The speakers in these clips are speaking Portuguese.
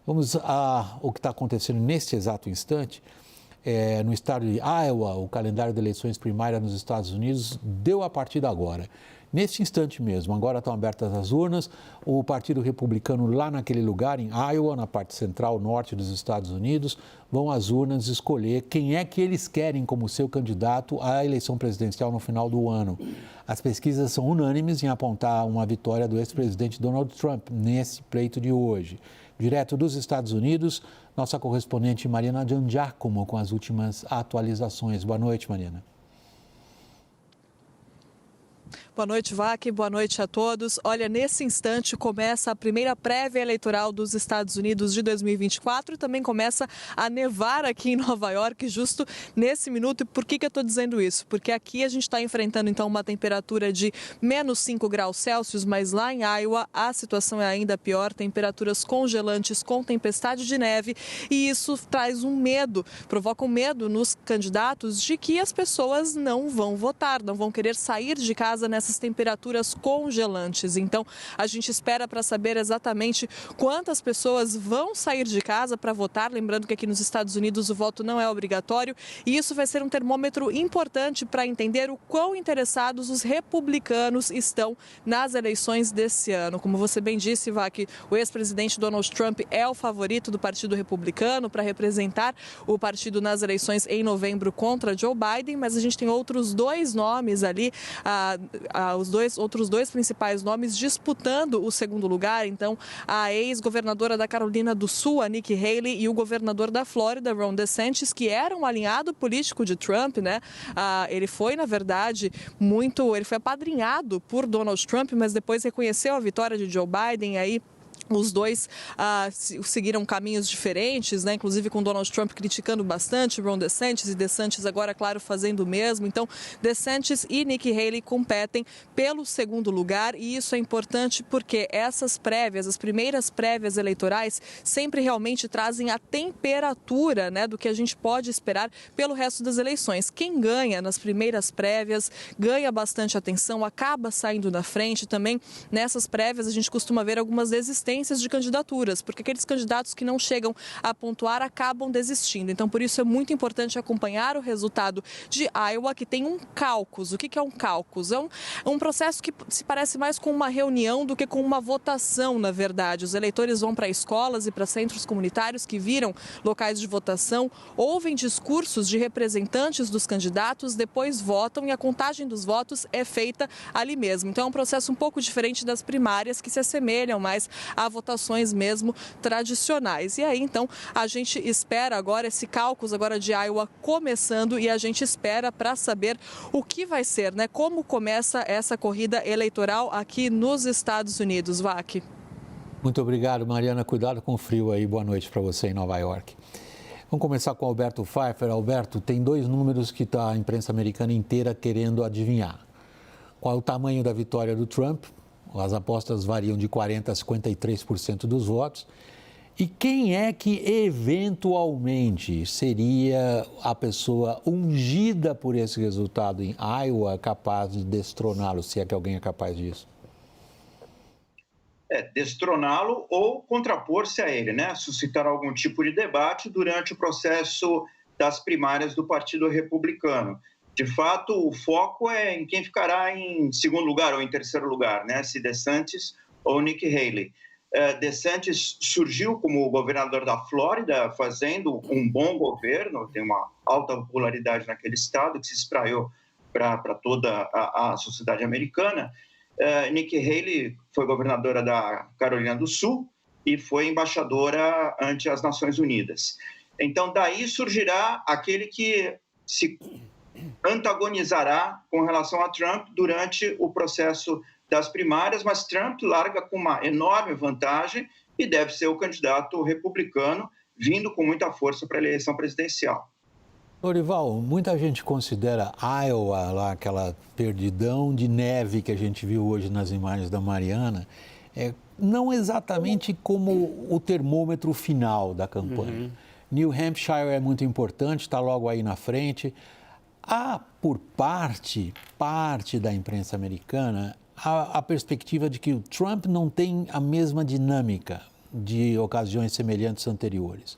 Vamos ao que está acontecendo neste exato instante. No estado de Iowa, o calendário de eleições primárias nos Estados Unidos deu a partida agora. Neste instante mesmo, agora estão abertas as urnas, o Partido Republicano lá naquele lugar, em Iowa, na parte central norte dos Estados Unidos, vão às urnas escolher quem é que eles querem como seu candidato à eleição presidencial no final do ano. As pesquisas são unânimes em apontar uma vitória do ex-presidente Donald Trump nesse pleito de hoje. Direto dos Estados Unidos, nossa correspondente Mariana Giangiacomo com as últimas atualizações. Boa noite, Mariana. Boa noite, Vac. Boa noite a todos. Olha, nesse instante começa a primeira prévia eleitoral dos Estados Unidos de 2024 e também começa a nevar aqui em Nova York, justo nesse minuto. E por que eu estou dizendo isso? Porque aqui a gente está enfrentando, então, uma temperatura de menos 5 graus Celsius, mas lá em Iowa a situação é ainda pior, temperaturas congelantes com tempestade de neve, e isso traz um medo, provoca um medo nos candidatos de que as pessoas não vão votar, não vão querer sair de casa nessas temperaturas congelantes. Então, a gente espera para saber exatamente quantas pessoas vão sair de casa para votar. Lembrando que aqui nos Estados Unidos o voto não é obrigatório, e isso vai ser um termômetro importante para entender o quão interessados os republicanos estão nas eleições desse ano. Como você bem disse, Vac, o ex-presidente Donald Trump é o favorito do Partido Republicano para representar o partido nas eleições em novembro contra Joe Biden, mas a gente tem outros dois nomes ali, os outros dois principais nomes disputando o segundo lugar. Então, a ex-governadora da Carolina do Sul, a Nikki Haley, e o governador da Flórida, Ron DeSantis, que era um alinhado político de Trump, né? Ele foi, na verdade, ele foi apadrinhado por Donald Trump, mas depois reconheceu a vitória de Joe Biden. Aí os dois seguiram caminhos diferentes, né? Inclusive com Donald Trump criticando bastante Ron DeSantis, e DeSantis agora, claro, fazendo o mesmo. Então, DeSantis e Nikki Haley competem pelo segundo lugar, e isso é importante porque essas prévias, as primeiras prévias eleitorais, sempre realmente trazem a temperatura, né, do que a gente pode esperar pelo resto das eleições. Quem ganha nas primeiras prévias ganha bastante atenção, acaba saindo na frente. Também nessas prévias a gente costuma ver algumas desistências de candidaturas, porque aqueles candidatos que não chegam a pontuar acabam desistindo. Então, por isso é muito importante acompanhar o resultado de Iowa, que tem um caucus. O que é um caucus? É um processo que se parece mais com uma reunião do que com uma votação, na verdade. Os eleitores vão para escolas e para centros comunitários que viram locais de votação, ouvem discursos de representantes dos candidatos, depois votam, e a contagem dos votos é feita ali mesmo. Então, é um processo um pouco diferente das primárias, que se assemelham mais a votações mesmo tradicionais. E aí, então, a gente espera agora esse caucus agora de Iowa começando, e a gente espera para saber o que vai ser, né? Como começa essa corrida eleitoral aqui nos Estados Unidos, Vac. Muito obrigado, Mariana. Cuidado com o frio aí. Boa noite para você em Nova York. Vamos começar com o Alberto Pfeiffer. Alberto, tem dois números que a imprensa americana inteira querendo adivinhar. Qual é o tamanho da vitória do Trump? As apostas variam de 40% a 53% dos votos. E quem é que, eventualmente, seria a pessoa ungida por esse resultado em Iowa capaz de destroná-lo, se é que alguém é capaz disso? Destroná-lo ou contrapor-se a ele, né? Suscitar algum tipo de debate durante o processo das primárias do Partido Republicano. De fato, o foco é em quem ficará em segundo lugar ou em terceiro lugar, né? Se DeSantis ou Nikki Haley. DeSantis surgiu como governador da Flórida, fazendo um bom governo, tem uma alta popularidade naquele estado, que se espraiou para toda a sociedade americana. Nikki Haley foi governadora da Carolina do Sul e foi embaixadora ante as Nações Unidas. Então, daí surgirá aquele que se antagonizará com relação a Trump durante o processo das primárias, mas Trump larga com uma enorme vantagem e deve ser o candidato republicano, vindo com muita força para a eleição presidencial. Lorival, muita gente considera Iowa, lá aquela perdidão de neve que a gente viu hoje nas imagens da Mariana, não exatamente como o termômetro final da campanha. New Hampshire é muito importante, está logo aí na frente. Há, por parte da imprensa americana, a perspectiva de que o Trump não tem a mesma dinâmica de ocasiões semelhantes anteriores.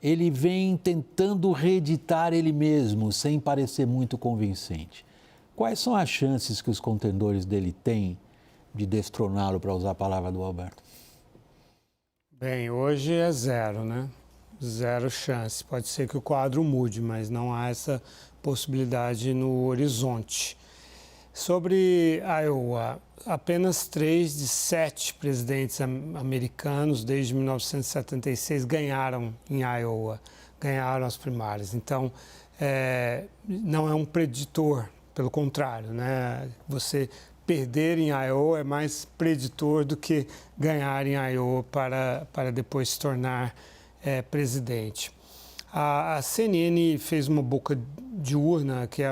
Ele vem tentando reeditar ele mesmo, sem parecer muito convincente. Quais são as chances que os contendores dele têm de destroná-lo, para usar a palavra do Alberto? Bem, hoje é 0, né? 0 chance. Pode ser que o quadro mude, mas não há essa possibilidade no horizonte. Sobre Iowa, apenas 3 de 7 presidentes americanos desde 1976 ganharam em Iowa, ganharam as primárias. Então, não é um preditor, pelo contrário, né? Você perder em Iowa é mais preditor do que ganhar em Iowa para depois se tornar presidente. A CNN fez uma boca de urna, que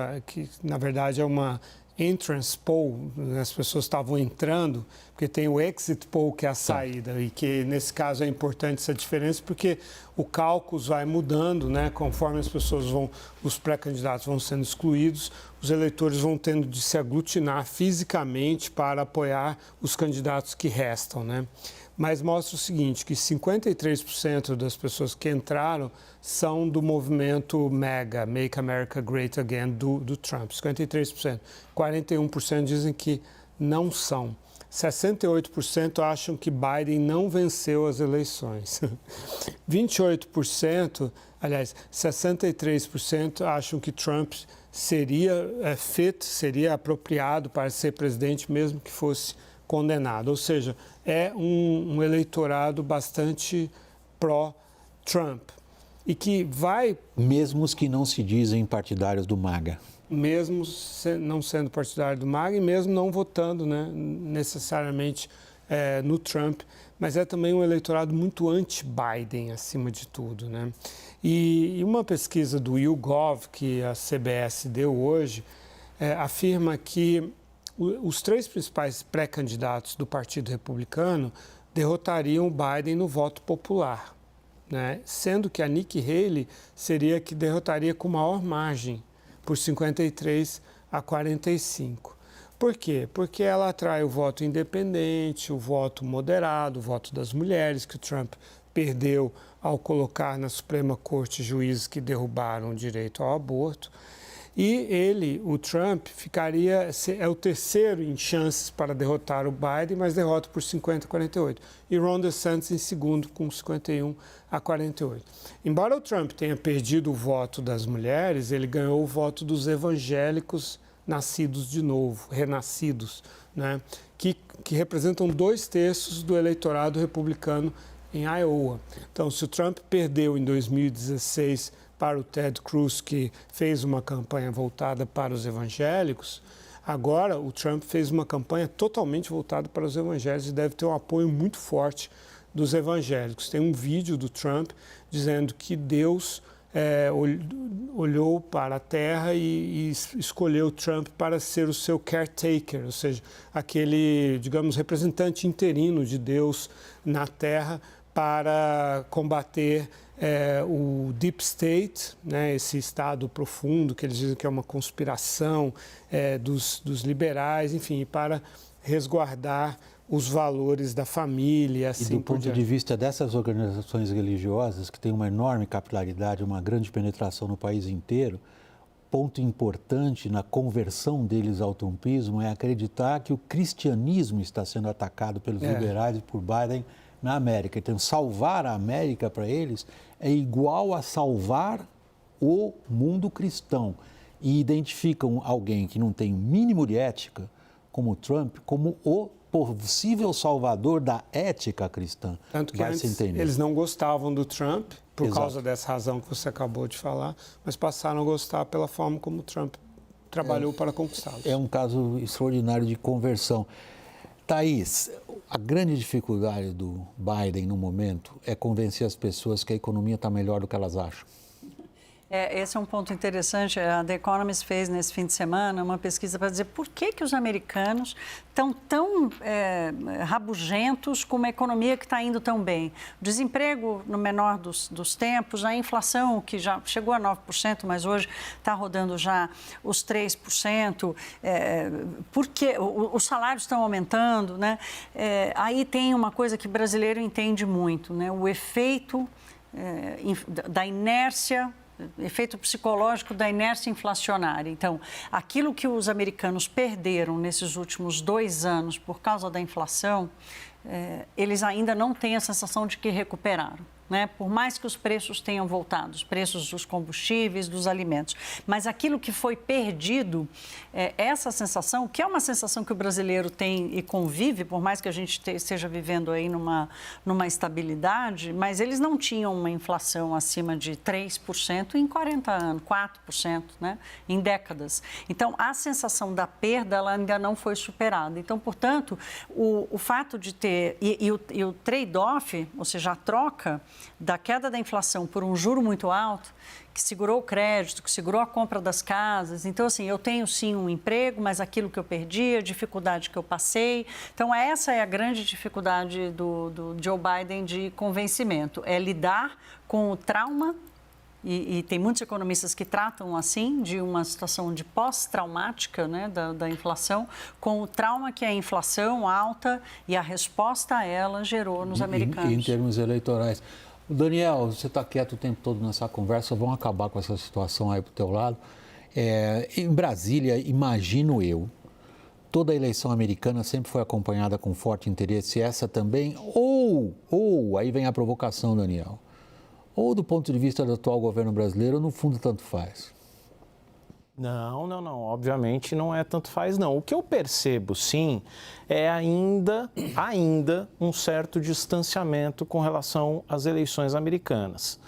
na verdade é uma entrance poll, as pessoas estavam entrando, porque tem o exit poll, que é a saída, e que nesse caso é importante essa diferença, porque o cálculo vai mudando, né? Conforme as pessoas os pré-candidatos vão sendo excluídos, os eleitores vão tendo de se aglutinar fisicamente para apoiar os candidatos que restam, né? Mas mostra o seguinte, que 53% das pessoas que entraram são do movimento MAGA, Make America Great Again, do Trump. 53%. 41% dizem que não são. 68% acham que Biden não venceu as eleições. 28%, aliás, 63% acham que Trump seria seria apropriado para ser presidente, mesmo que fosse condenado. Ou seja, é um eleitorado bastante pró-Trump. E que vai... Mesmo os que não se dizem partidários do MAGA. Mesmo não sendo partidário do MAGA e mesmo não votando, né, necessariamente no Trump. Mas é também um eleitorado muito anti-Biden, acima de tudo, né? E uma pesquisa do YouGov, que a CBS deu hoje, afirma que os 3 principais pré-candidatos do Partido Republicano derrotariam o Biden no voto popular, né? Sendo que a Nikki Haley seria a que derrotaria com maior margem, por 53 a 45. Por quê? Porque ela atrai o voto independente, o voto moderado, o voto das mulheres, que o Trump perdeu ao colocar na Suprema Corte juízes que derrubaram o direito ao aborto. E o Trump, é o terceiro em chances para derrotar o Biden, mas derrota por 50 a 48. E Ron DeSantis em segundo, com 51 a 48. Embora o Trump tenha perdido o voto das mulheres, ele ganhou o voto dos evangélicos nascidos de novo, renascidos, né? que representam 2/3 do eleitorado republicano em Iowa. Então, se o Trump perdeu em 2016 para o Ted Cruz, que fez uma campanha voltada para os evangélicos, agora o Trump fez uma campanha totalmente voltada para os evangélicos e deve ter um apoio muito forte dos evangélicos. Tem um vídeo do Trump dizendo que Deus olhou para a terra e escolheu Trump para ser o seu caretaker, ou seja, aquele, digamos, representante interino de Deus na terra para combater o Deep State, né, esse Estado profundo que eles dizem que é uma conspiração dos liberais, enfim, para resguardar os valores da família, assim por diante. E do ponto de vista dessas organizações religiosas, que têm uma enorme capilaridade, uma grande penetração no país inteiro, ponto importante na conversão deles ao trumpismo é acreditar que o cristianismo está sendo atacado pelos liberais e por Biden na América. Então, salvar a América para eles é igual a salvar o mundo cristão. E identificam alguém que não tem o mínimo de ética, como Trump, como o possível salvador da ética cristã. Tanto que antes eles não gostavam do Trump, por causa dessa razão que você acabou de falar, mas passaram a gostar pela forma como o Trump trabalhou para conquistá-los. É um caso extraordinário de conversão. Thaís, a grande dificuldade do Biden no momento é convencer as pessoas que a economia está melhor do que elas acham. Esse é um ponto interessante. A The Economist fez nesse fim de semana uma pesquisa para dizer por que os americanos estão tão rabugentos com uma economia que está indo tão bem. O desemprego no menor dos tempos, a inflação que já chegou a 9%, mas hoje está rodando já os 3%, porque os salários estão aumentando, né? Aí tem uma coisa que o brasileiro entende muito, né? O efeito da inércia, efeito psicológico da inércia inflacionária. Então, aquilo que os americanos perderam nesses últimos 2 anos por causa da inflação, eles ainda não têm a sensação de que recuperaram. Né? Por mais que os preços tenham voltado, os preços dos combustíveis, dos alimentos. Mas aquilo que foi perdido, essa sensação, que é uma sensação que o brasileiro tem e convive, por mais que a gente esteja vivendo aí numa estabilidade, mas eles não tinham uma inflação acima de 3% em 40 anos, 4%, né? Em décadas. Então, a sensação da perda, ela ainda não foi superada. Então, portanto, o fato de ter... E o trade-off, ou seja, a troca da queda da inflação por um juro muito alto, que segurou o crédito, que segurou a compra das casas. Então, assim, eu tenho sim um emprego, mas aquilo que eu perdi, a dificuldade que eu passei. Então, essa é a grande dificuldade do Joe Biden de convencimento, é lidar com o trauma, e tem muitos economistas que tratam assim, de uma situação de pós-traumática, né, da inflação, com o trauma que a inflação alta e a resposta a ela gerou nos americanos. Em termos eleitorais. Daniel, você está quieto o tempo todo nessa conversa, vamos acabar com essa situação aí para o teu lado. Em Brasília, imagino eu, toda a eleição americana sempre foi acompanhada com forte interesse, essa também, ou aí vem a provocação, Daniel, ou do ponto de vista do atual governo brasileiro, no fundo tanto faz? Não. Obviamente não é tanto faz, não. O que eu percebo, sim, é ainda um certo distanciamento com relação às eleições americanas.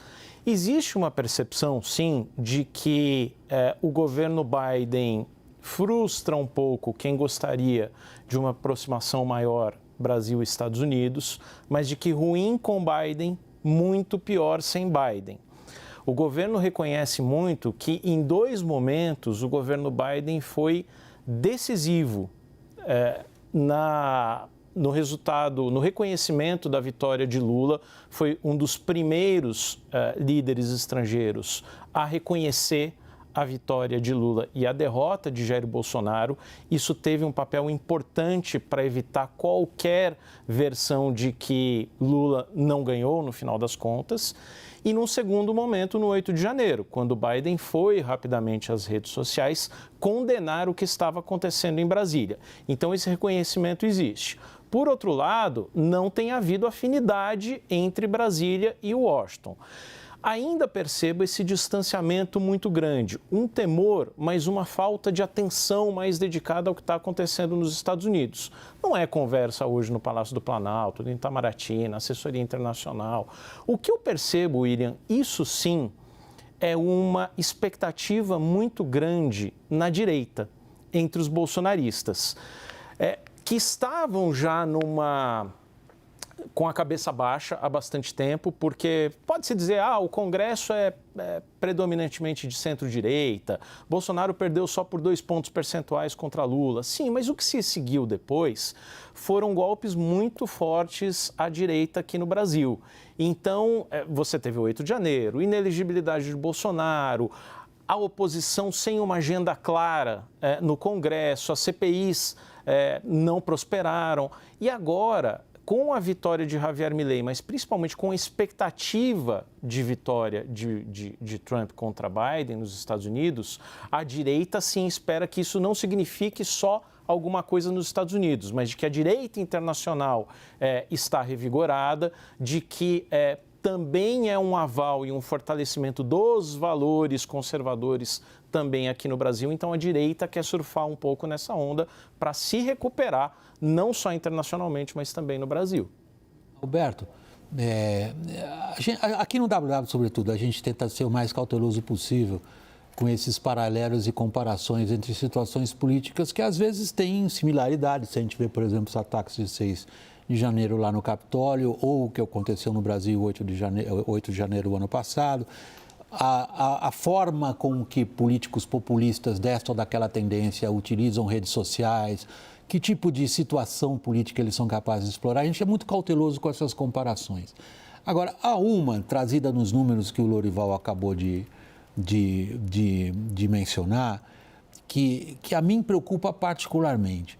Existe uma percepção, sim, de que o governo Biden frustra um pouco quem gostaria de uma aproximação maior Brasil e Estados Unidos, mas de que ruim com Biden, muito pior sem Biden. O governo reconhece muito que, em 2 momentos, o governo Biden foi decisivo no resultado, no reconhecimento da vitória de Lula. Foi um dos primeiros líderes estrangeiros a reconhecer a vitória de Lula e a derrota de Jair Bolsonaro. Isso teve um papel importante para evitar qualquer versão de que Lula não ganhou, no final das contas. E num segundo momento, no 8 de janeiro, quando Biden foi rapidamente às redes sociais condenar o que estava acontecendo em Brasília. Então, esse reconhecimento existe. Por outro lado, não tem havido afinidade entre Brasília e Washington. Ainda percebo esse distanciamento muito grande, um temor, mas uma falta de atenção mais dedicada ao que está acontecendo nos Estados Unidos. Não é conversa hoje no Palácio do Planalto, em Itamaraty, na assessoria internacional. O que eu percebo, William, isso sim é uma expectativa muito grande na direita, entre os bolsonaristas, que estavam já com a cabeça baixa há bastante tempo, porque pode-se dizer, o Congresso é predominantemente de centro-direita, Bolsonaro perdeu só por 2 pontos percentuais contra Lula. Sim, mas o que se seguiu depois foram golpes muito fortes à direita aqui no Brasil. Então, você teve o 8 de janeiro, inelegibilidade de Bolsonaro, a oposição sem uma agenda clara no Congresso, as CPIs não prosperaram. E agora, com a vitória de Javier Milei, mas principalmente com a expectativa de vitória de Trump contra Biden nos Estados Unidos, a direita sim espera que isso não signifique só alguma coisa nos Estados Unidos, mas de que a direita internacional está revigorada, de que também é um aval e um fortalecimento dos valores conservadores também aqui no Brasil. Então, a direita quer surfar um pouco nessa onda para se recuperar, não só internacionalmente, mas também no Brasil. Alberto, aqui no WW, sobretudo, a gente tenta ser o mais cauteloso possível com esses paralelos e comparações entre situações políticas que, às vezes, têm similaridades. Se a gente vê, por exemplo, os ataques de 6 de janeiro lá no Capitólio, ou o que aconteceu no Brasil 8 de janeiro do ano passado. a forma com que políticos populistas desta ou daquela tendência utilizam redes sociais, que tipo de situação política eles são capazes de explorar. A gente é muito cauteloso com essas comparações. Agora, há uma trazida nos números que o Lorival acabou de mencionar, que a mim preocupa particularmente.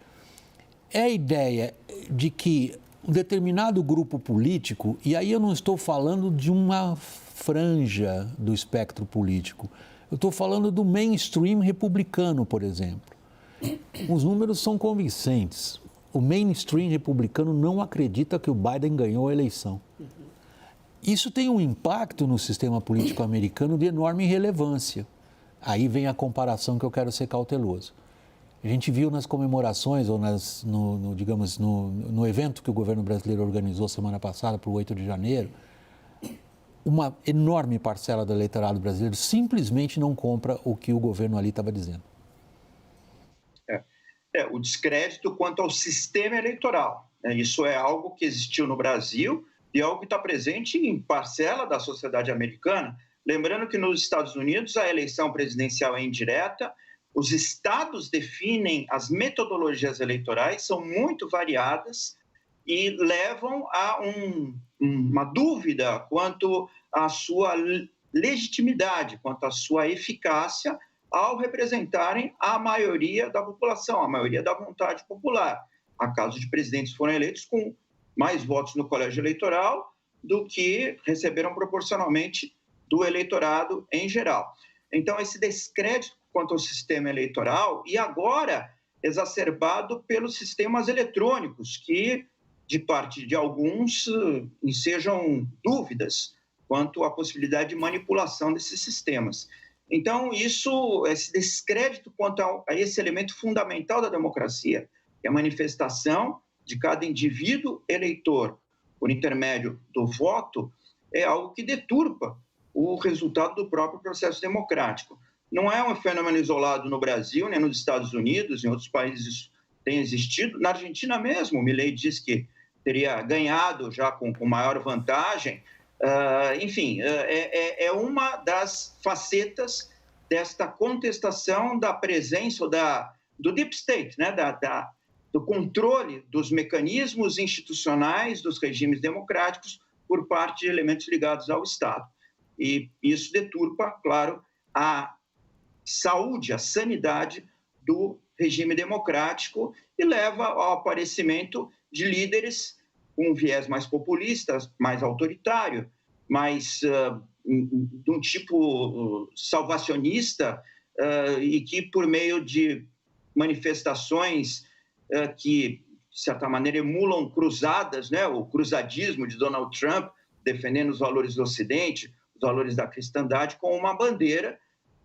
É a ideia de que um determinado grupo político, e aí eu não estou falando de uma franja do espectro político, eu estou falando do mainstream republicano, por exemplo. Os números são convincentes. O mainstream republicano não acredita que o Biden ganhou a eleição. Isso tem um impacto no sistema político americano de enorme relevância. Aí vem a comparação que eu quero ser cauteloso. A gente viu nas comemorações, ou no evento que o governo brasileiro organizou semana passada, para o 8 de janeiro, uma enorme parcela do eleitorado brasileiro simplesmente não compra o que o governo ali estava dizendo. O descrédito quanto ao sistema eleitoral. Isso é algo que existiu no Brasil e algo que está presente em parcela da sociedade americana. Lembrando que nos Estados Unidos a eleição presidencial é indireta, os estados definem as metodologias eleitorais, são muito variadas e levam a uma dúvida quanto à sua legitimidade, quanto à sua eficácia ao representarem a maioria da população, a maioria da vontade popular. Há casos de presidentes que foram eleitos com mais votos no colégio eleitoral do que receberam proporcionalmente do eleitorado em geral. Então, esse descrédito quanto ao sistema eleitoral, e agora exacerbado pelos sistemas eletrônicos, que, de parte de alguns, ensejam dúvidas quanto à possibilidade de manipulação desses sistemas. Então, esse descrédito quanto a esse elemento fundamental da democracia, que é a manifestação de cada indivíduo eleitor por intermédio do voto, é algo que deturpa o resultado do próprio processo democrático. Não é um fenômeno isolado no Brasil, nem nos Estados Unidos, em outros países isso tem existido. Na Argentina mesmo, o Milei diz que teria ganhado já com maior vantagem. É uma das facetas desta contestação da presença do deep state, né? Do controle dos mecanismos institucionais dos regimes democráticos por parte de elementos ligados ao Estado. E isso deturpa, claro, a saúde, a sanidade do regime democrático e leva ao aparecimento de líderes com um viés mais populista, mais autoritário, mais de um tipo salvacionista e que, por meio de manifestações que, de certa maneira, emulam cruzadas, né? O cruzadismo de Donald Trump, defendendo os valores do Ocidente, os valores da cristandade, com uma bandeira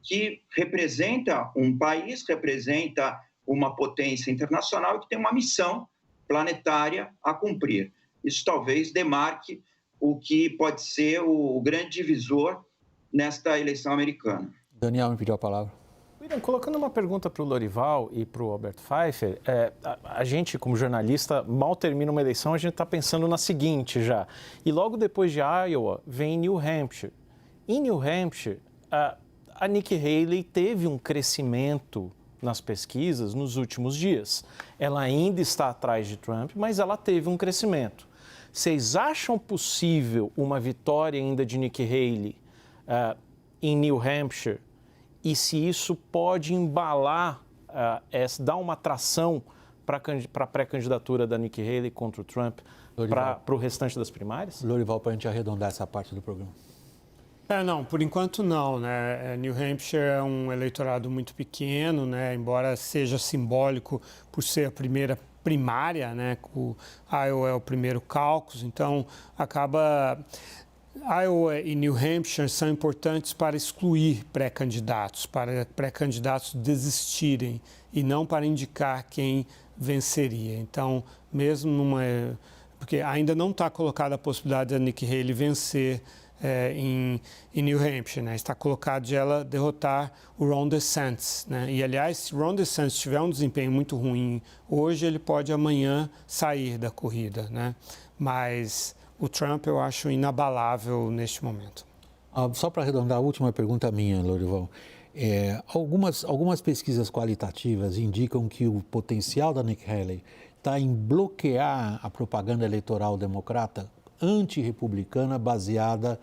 que representa um país, representa uma potência internacional que tem uma missão planetária a cumprir. Isso talvez demarque o que pode ser o grande divisor nesta eleição americana. Daniel me pediu a palavra. William, colocando uma pergunta para o Lorival e para o Robert Pfeiffer, a gente, como jornalista, mal termina uma eleição, a gente está pensando na seguinte já. E logo depois de Iowa, vem New Hampshire. Em New Hampshire, a Nikki Haley teve um crescimento nas pesquisas nos últimos dias. Ela ainda está atrás de Trump, mas ela teve um crescimento. Vocês acham possível uma vitória ainda de Nikki Haley em New Hampshire? E se isso pode embalar, dar uma atração para a pré-candidatura da Nikki Haley contra o Trump para o restante das primárias? Lorival, para a gente arredondar essa parte do programa. Não, por enquanto não, né? New Hampshire é um eleitorado muito pequeno, né? Embora seja simbólico por ser a primeira primária, né? O Iowa é o primeiro caucus, então acaba... Iowa e New Hampshire são importantes para excluir pré-candidatos, para pré-candidatos desistirem e não para indicar quem venceria. Então, mesmo porque ainda não está colocada a possibilidade da Nikki Haley vencer em New Hampshire, né? Está colocado de ela derrotar o Ron DeSantis, né? E, aliás, se Ron DeSantis tiver um desempenho muito ruim hoje, ele pode amanhã sair da corrida, né? Mas o Trump eu acho inabalável neste momento. Só para arredondar, a última pergunta minha, Lorival. Algumas pesquisas qualitativas indicam que o potencial da Nikki Haley está em bloquear a propaganda eleitoral democrata antirrepublicana baseada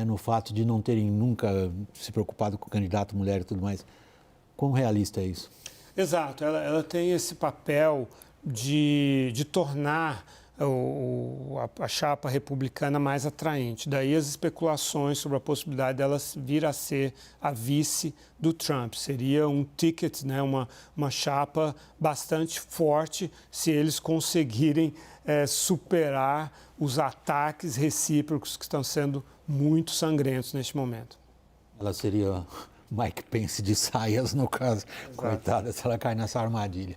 no fato de não terem nunca se preocupado com o candidato mulher e tudo mais. Quão realista é isso? Exato, ela tem esse papel de tornar a chapa republicana mais atraente. Daí as especulações sobre a possibilidade dela vir a ser a vice do Trump. Seria um ticket, né, uma chapa bastante forte se eles conseguirem superar os ataques recíprocos que estão sendo muito sangrentos neste momento. Ela seria Mike Pence de saias, no caso. Exato. Coitada, se ela cai nessa armadilha.